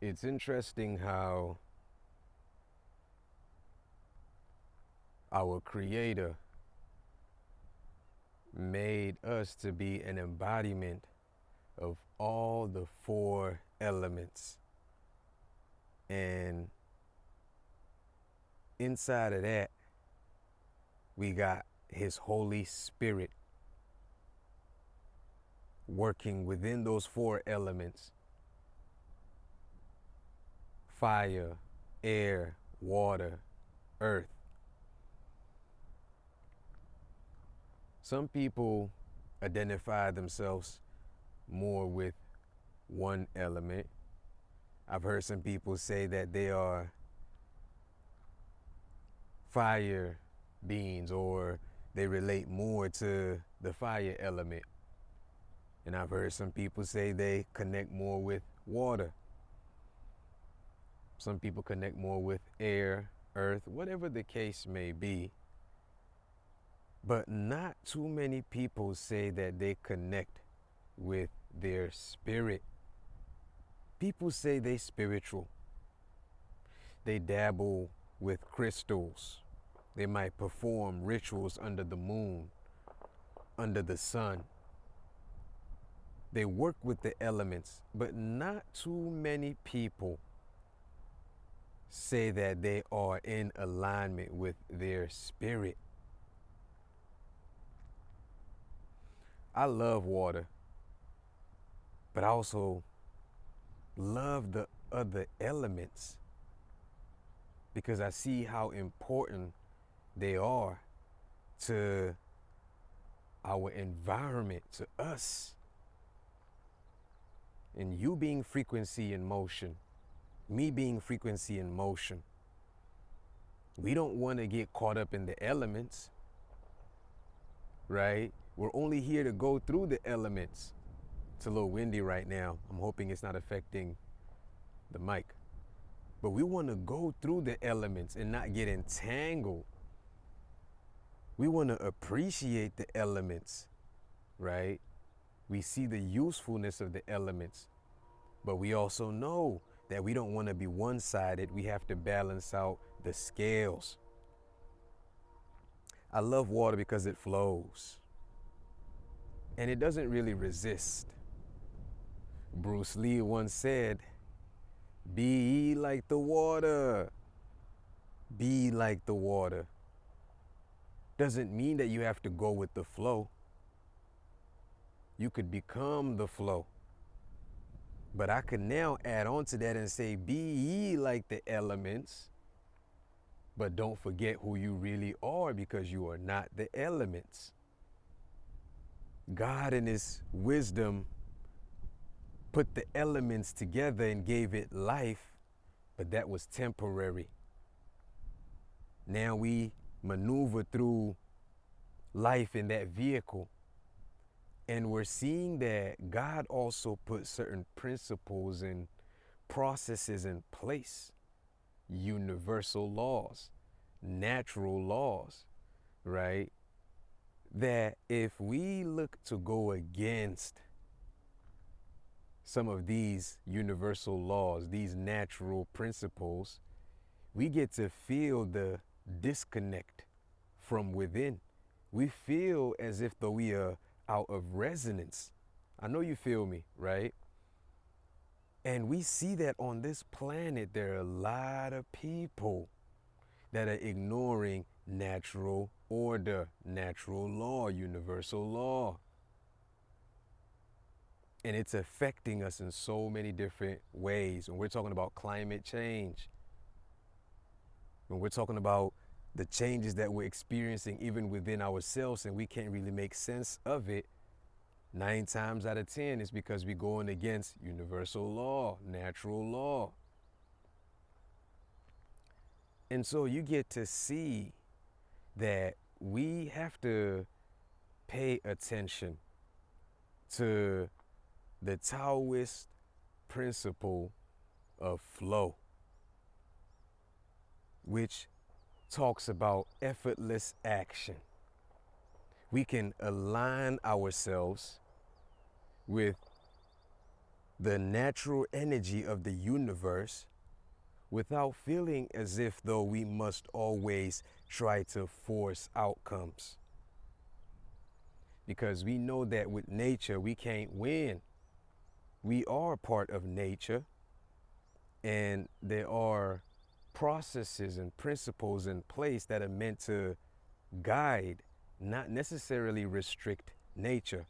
It's interesting how our Creator made us to be an embodiment of all the four elements. And inside of that, we got His Holy Spirit working within those four elements: fire, air, water, earth. Some people identify themselves more with one element. I've heard some people say that they are fire beings, or they relate more to the fire element. And I've heard some people say they connect more with water. Some people connect more with air, earth, whatever the case may be. But not too many people say that they connect with their spirit. People say they spiritual. They dabble with crystals. They might perform rituals under the moon, under the sun. They work with the elements, but not too many people say that they are in alignment with their spirit. I love water, but I also love the other elements because I see how important they are to our environment, to us. And you being frequency in motion, me being frequency in motion, we don't want to get caught up in the elements, right? We're only here to go through the elements. It's a little windy right now. I'm hoping it's not affecting the mic. But we want to go through the elements and not get entangled. We want to appreciate the elements, right? We see the usefulness of the elements, but we also know that we don't want to be one-sided. We have to balance out the scales. I love water because it flows and it doesn't really resist. Bruce Lee once said, "Be like the water. Be like the water." Doesn't mean that you have to go with the flow. You could become the flow. But I could now add on to that and say, be ye like the elements, but don't forget who you really are, because you are not the elements. God in His wisdom put the elements together and gave it life, but that was temporary. Now we maneuver through life in that vehicle. And we're seeing that God also put certain principles and processes in place, universal laws, natural laws, right? That if we look to go against some of these universal laws, these natural principles, we get to feel the disconnect from within. We feel as if though we are out of resonance. I know you feel me, right? And we see that on this planet, there are a lot of people that are ignoring natural order, natural law, universal law. And it's affecting us in so many different ways. When we're talking about climate change, when we're talking about the changes that we're experiencing even within ourselves and we can't really make sense of it, 9 times out of 10 is because we're going against universal law, natural law. And so you get to see that we have to pay attention to the Taoist principle of flow, which talks about effortless action. We can align ourselves with the natural energy of the universe without feeling as if though we must always try to force outcomes. Because we know that with nature, we can't win. We are part of nature, and there are processes and principles in place that are meant to guide, not necessarily restrict nature.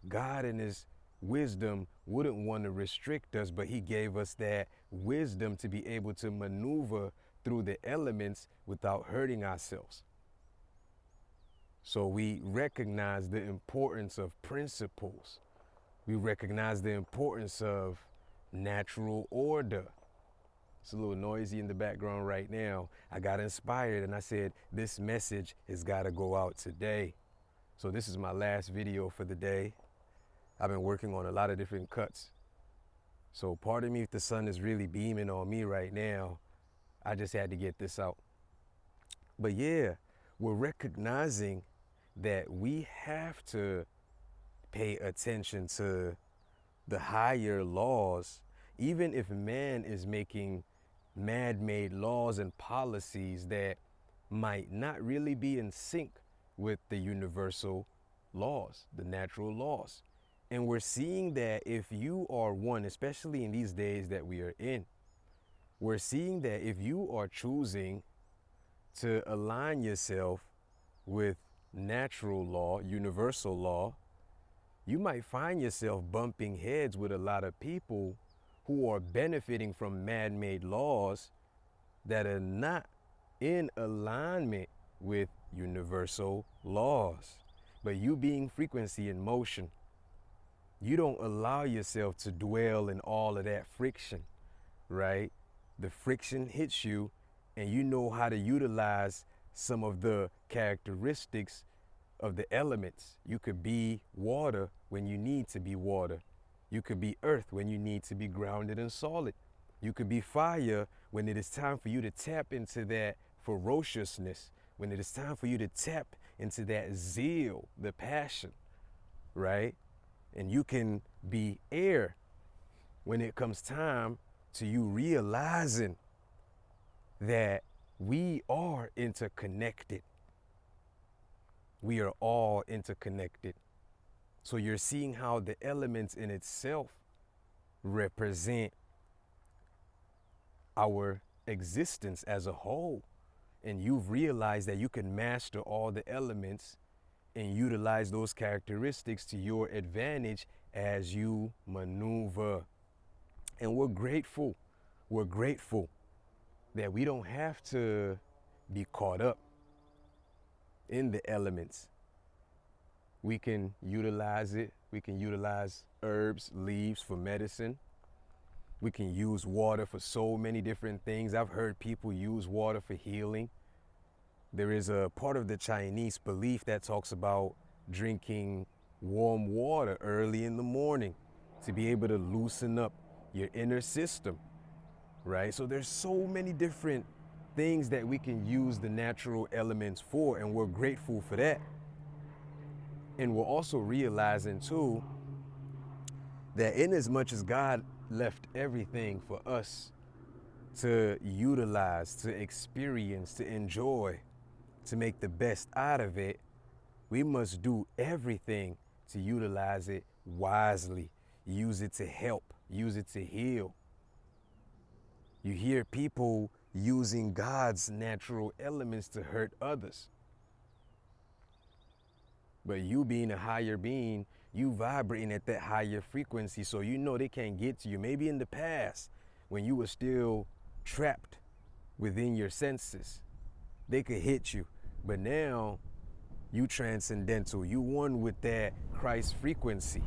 God in his wisdom wouldn't want to restrict us, but he gave us that wisdom to be able to maneuver through the elements without hurting ourselves. So we recognize the importance of principles. We recognize the importance of natural order. It's a little noisy in the background right now. I got inspired and I said, this message has got to go out today. So this is my last video for the day. I've been working on a lot of different cuts. So pardon me if the sun is really beaming on me right now. I just had to get this out. But yeah, we're recognizing that we have to pay attention to the higher laws, even if man is making man-made laws and policies that might not really be in sync with the universal laws, the natural laws. And we're seeing that if you are one, especially in these days that we are in, we're seeing that if you are choosing to align yourself with natural law, universal law, you might find yourself bumping heads with a lot of people who are benefiting from man-made laws that are not in alignment with universal laws. But you being frequency in motion, you don't allow yourself to dwell in all of that friction, right? The friction hits you and you know how to utilize some of the characteristics of the elements. You could be water when you need to be water. You could be earth when you need to be grounded and solid. You could be fire when it is time for you to tap into that ferociousness, when it is time for you to tap into that zeal, the passion, right? And you can be air when it comes time to you realizing that we are interconnected. We are all interconnected. So you're seeing how the elements in itself represent our existence as a whole. And you've realized that you can master all the elements and utilize those characteristics to your advantage as you maneuver. And we're grateful. We're grateful that we don't have to be caught up in the elements. We can utilize it. We can utilize herbs, leaves for medicine. We can use water for so many different things. I've heard people use water for healing. There is a part of the Chinese belief that talks about drinking warm water early in the morning to be able to loosen up your inner system, right? So there's so many different things that we can use the natural elements for, and we're grateful for that. And we're also realizing too that in as much as God left everything for us to utilize, to experience, to enjoy, to make the best out of it, we must do everything to utilize it wisely, use it to help, use it to heal. You hear people using God's natural elements to hurt others. But you being a higher being, you vibrating at that higher frequency, so you know they can't get to you. Maybe in the past, when you were still trapped within your senses, they could hit you. But now, you transcendental. You one with that Christ frequency.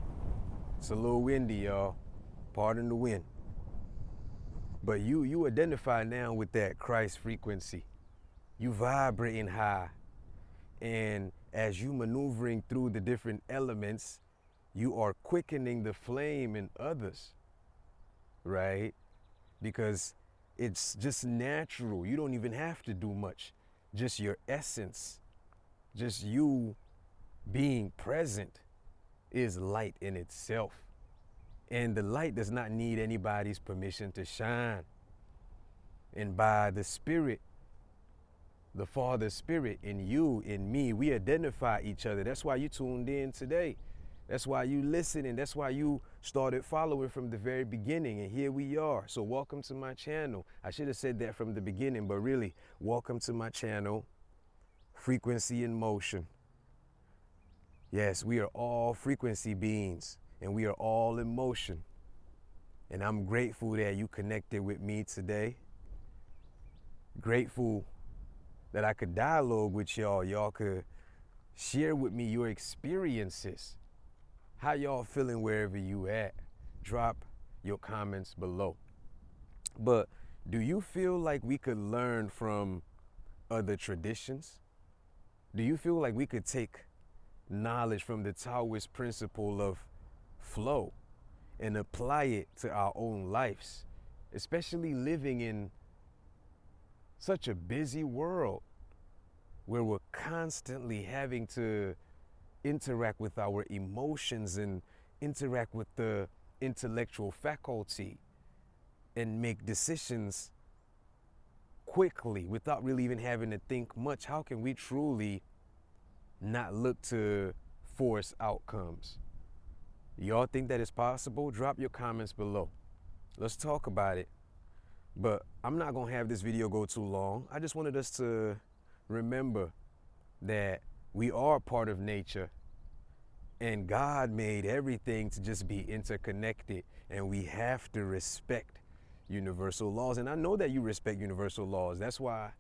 It's a little windy, y'all. Pardon the wind. But you identify now with that Christ frequency. You vibrating high. And as you maneuvering through the different elements, you are quickening the flame in others, right? Because it's just natural. You don't even have to do much. Just your essence, just you being present is light in itself. And the light does not need anybody's permission to shine. And by the Spirit, the Father's Spirit in you, in me, we identify each other. That's why you tuned in today. That's why you listening. That's why you started following from the very beginning. And here we are. So welcome to my channel. I should have said that from the beginning, but really, welcome to my channel, Frequency in Motion. Yes, we are all frequency beings, and we are all in motion. And I'm grateful that you connected with me today. Grateful that I could dialogue with y'all. Y'all could share with me your experiences. How y'all feeling wherever you at? Drop your comments below. But do you feel like we could learn from other traditions? Do you feel like we could take knowledge from the Taoist principle of flow and apply it to our own lives, especially living in such a busy world where we're constantly having to interact with our emotions and interact with the intellectual faculty and make decisions quickly without really even having to think much? How can we truly not look to force outcomes? Y'all think that it's possible? Drop your comments below. Let's talk about it. But I'm not gonna have this video go too long. I just wanted us to remember that we are part of nature, and God made everything to just be interconnected, and we have to respect universal laws. And I know that you respect universal laws. That's why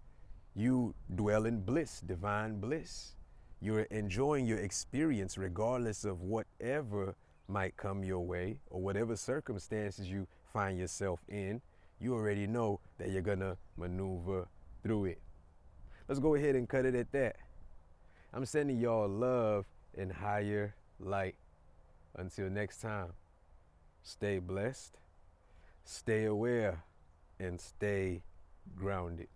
you dwell in bliss, divine bliss. You're enjoying your experience regardless of whatever might come your way or whatever circumstances you find yourself in. You already know that you're gonna maneuver through it. Let's go ahead and cut it at that. I'm sending y'all love and higher light. Until next time, stay blessed, stay aware, and stay grounded.